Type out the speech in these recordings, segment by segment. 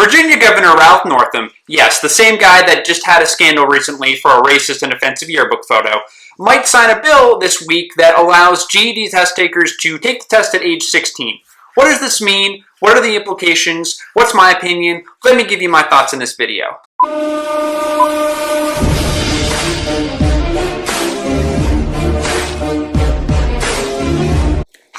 Virginia Governor Ralph Northam, yes, the same guy that just had a scandal recently for a racist and offensive yearbook photo, might sign a bill this week that allows GED test takers to take the test at age 16. What does this mean? What are the implications? What's my opinion? Let me give you my thoughts in this video.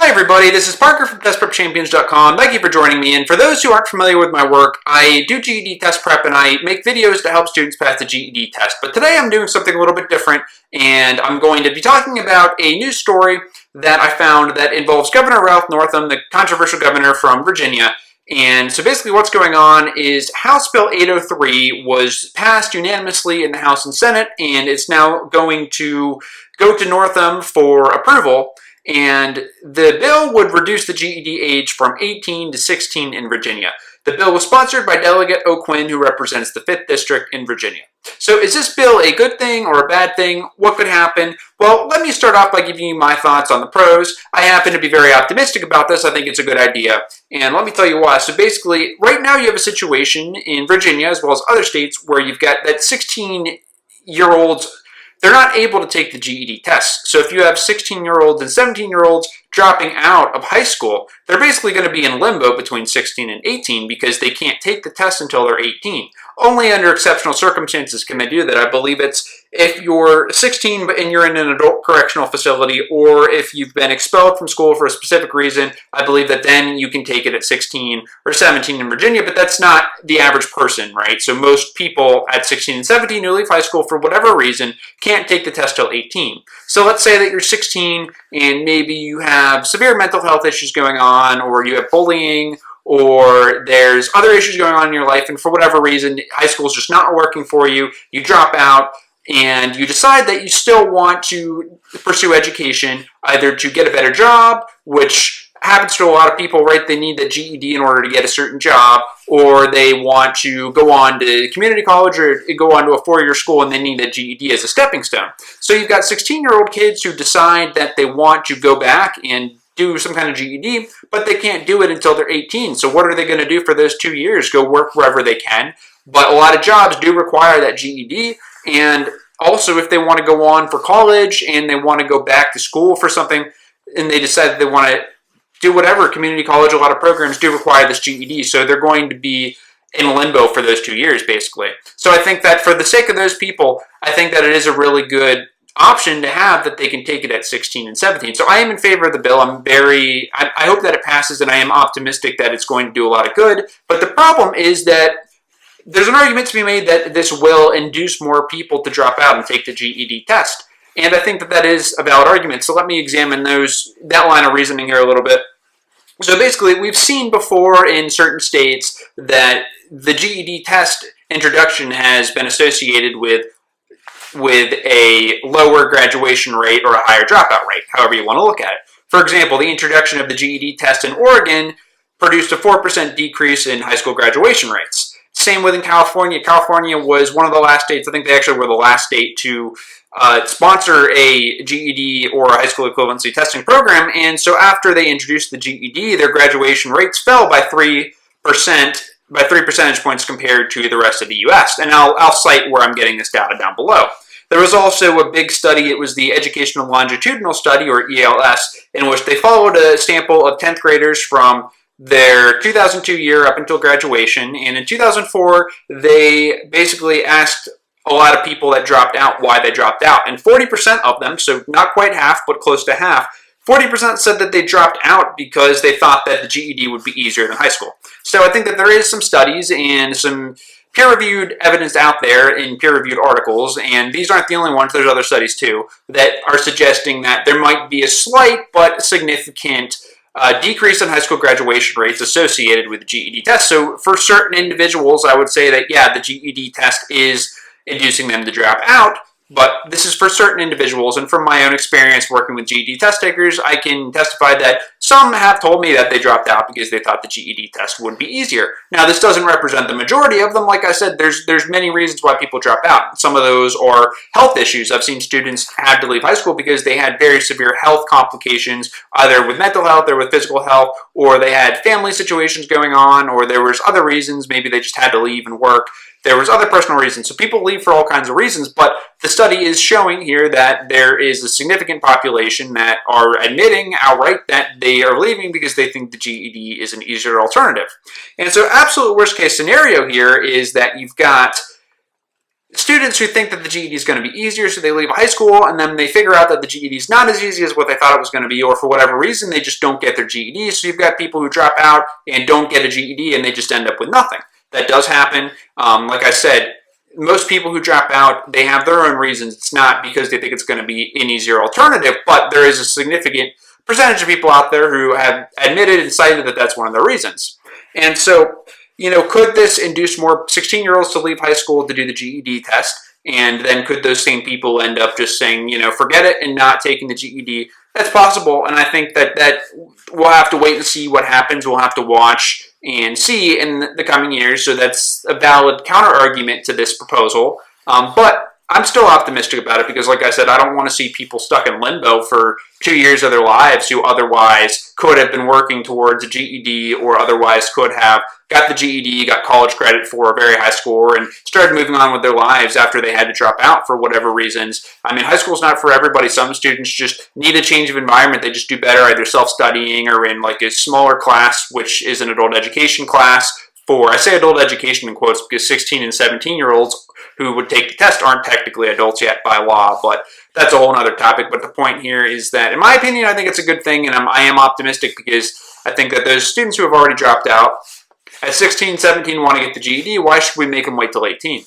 Hi everybody, this is Parker from TestPrepChampions.com. Thank you for joining me, and for those who aren't familiar with my work, I do GED test prep and I make videos to help students pass the GED test. But today I'm doing something a little bit different, and I'm going to be talking about a news story that I found that involves Governor Ralph Northam, the controversial governor from Virginia. And so basically what's going on is House Bill 803 was passed unanimously in the House and Senate, and it's now going to go to Northam for approval. And the bill would reduce the GED age from 18 to 16 in Virginia. The bill was sponsored by Delegate O'Quinn, who represents the 5th District in Virginia. So is this bill a good thing or a bad thing? What could happen? Well, let me start off by giving you my thoughts on the pros. I happen to be very optimistic about this. I think it's a good idea. And let me tell you why. So basically, right now you have a situation in Virginia, as well as other states, where you've got that 16-year-olds, they're not able to take the GED test. So if you have 16-year-olds and 17-year-olds dropping out of high school, they're basically going to be in limbo between 16 and 18 because they can't take the test until they're 18. Only under exceptional circumstances can they do that. I believe it's if you're 16 and you're in an adult correctional facility, or if you've been expelled from school for a specific reason, I believe that then you can take it at 16 or 17 in Virginia, but that's not the average person, right? So most people at 16 and 17 who leave high school for whatever reason can't take the test till 18. So let's say that you're 16 and maybe you have severe mental health issues going on, or you have bullying, or there's other issues going on in your life, and for whatever reason, high school is just not working for you, you drop out, and you decide that you still want to pursue education, either to get a better job, which happens to a lot of people, right? They need the GED in order to get a certain job, or they want to go on to community college or go on to a four-year school and they need the GED as a stepping stone. So you've got 16-year-old kids who decide that they want to go back and do some kind of GED, but they can't do it until they're 18. So what are they going to do for those 2 years? Go work wherever they can. But a lot of jobs do require that GED, and also if they want to go on for college and they want to go back to school for something and they decide that they want to do whatever, community college, a lot of programs do require this GED, so they're going to be in limbo for those 2 years, basically. So I think that for the sake of those people, I think that it is a really good option to have that they can take it at 16 and 17. So I am in favor of the bill. I hope that it passes, and I am optimistic that it's going to do a lot of good. But the problem is that there's an argument to be made that this will induce more people to drop out and take the GED test. And I think that that is a valid argument. So let me examine that line of reasoning here a little bit. So basically, we've seen before in certain states that the GED test introduction has been associated with a lower graduation rate or a higher dropout rate, however you want to look at it. For example, the introduction of the GED test in Oregon produced a 4% decrease in high school graduation rates. Same with in California. California was one of the last states, I think they actually were the last state to sponsor a GED or a high school equivalency testing program, and so after they introduced the GED, their graduation rates fell by 3%, by 3 percentage points compared to the rest of the U.S. And I'll cite where I'm getting this data down below. There was also a big study, it was the Educational Longitudinal Study, or ELS, in which they followed a sample of 10th graders from their 2002 year up until graduation, and in 2004, they basically asked a lot of people that dropped out why they dropped out, and 40% of them, so not quite half, but close to half, 40% said that they dropped out because they thought that the GED would be easier than high school. So I think that there is some studies and some peer-reviewed evidence out there in peer-reviewed articles, and these aren't the only ones, there's other studies too, that are suggesting that there might be a slight but significant decrease in high school graduation rates associated with the GED test. So for certain individuals, I would say that, yeah, the GED test is inducing them to drop out, but this is for certain individuals, and from my own experience working with GED test takers, I can testify that some have told me that they dropped out because they thought the GED test would be easier. Now, this doesn't represent the majority of them. Like I said, there's many reasons why people drop out. Some of those are health issues. I've seen students had to leave high school because they had very severe health complications, either with mental health or with physical health, or they had family situations going on, or there was other reasons. Maybe they just had to leave and work. There was other personal reasons. So people leave for all kinds of reasons, but the study is showing here that there is a significant population that are admitting outright that they are leaving because they think the GED is an easier alternative. And so absolute worst case scenario here is that you've got students who think that the GED is going to be easier, so they leave high school, and then they figure out that the GED is not as easy as what they thought it was going to be, or for whatever reason, they just don't get their GED. So you've got people who drop out and don't get a GED, and they just end up with nothing. That does happen. Like I said, most people who drop out, they have their own reasons. It's not because they think it's going to be an easier alternative, but there is a significant percentage of people out there who have admitted and cited that that's one of their reasons. And so, could this induce more 16-year-olds to leave high school to do the GED test? And then could those same people end up just saying, forget it and not taking the GED? That's possible, and I think that we'll have to wait and see what happens. We'll have to watch and see in the coming years. So that's a valid counter-argument to this proposal. But I'm still optimistic about it because, like I said, I don't want to see people stuck in limbo for 2 years of their lives who otherwise could have been working towards a GED or otherwise could have got the GED, got college credit for a very high score, and started moving on with their lives after they had to drop out for whatever reasons. I mean, high school's not for everybody. Some students just need a change of environment. They just do better either self-studying or in like a smaller class, which is an adult education class. I say adult education in quotes because 16 and 17-year-olds who would take the test aren't technically adults yet by law, but that's a whole other topic. But the point here is that, in my opinion, I think it's a good thing, and I am optimistic because I think that those students who have already dropped out at 16, 17 want to get the GED. Why should we make them wait till 18?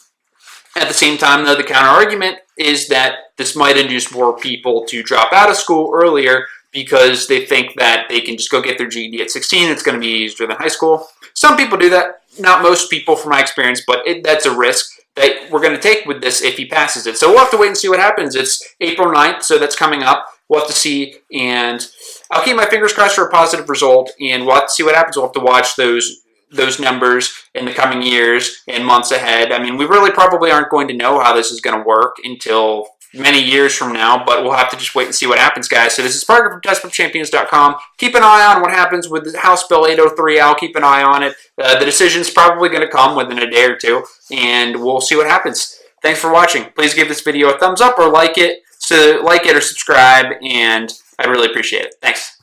At the same time, though, the counter-argument is that this might induce more people to drop out of school earlier because they think that they can just go get their GED at 16. It's going to be easier than high school. Some people do that. Not most people from my experience, but that's a risk that we're going to take with this if he passes it. So we'll have to wait and see what happens. It's April 9th, so that's coming up. We'll have to see, and I'll keep my fingers crossed for a positive result, and we'll have to see what happens. We'll have to watch those numbers in the coming years and months ahead. I mean, we really probably aren't going to know how this is going to work until many years from now, but we'll have to just wait and see what happens, guys. So this is Parker from testprepchampions.com. Keep an eye on what happens with House Bill 803. I'll keep an eye on it. The decision's probably going to come within a day or two, and we'll see what happens. Thanks for watching. Please give this video a thumbs up or like it or subscribe, and I really appreciate it. Thanks.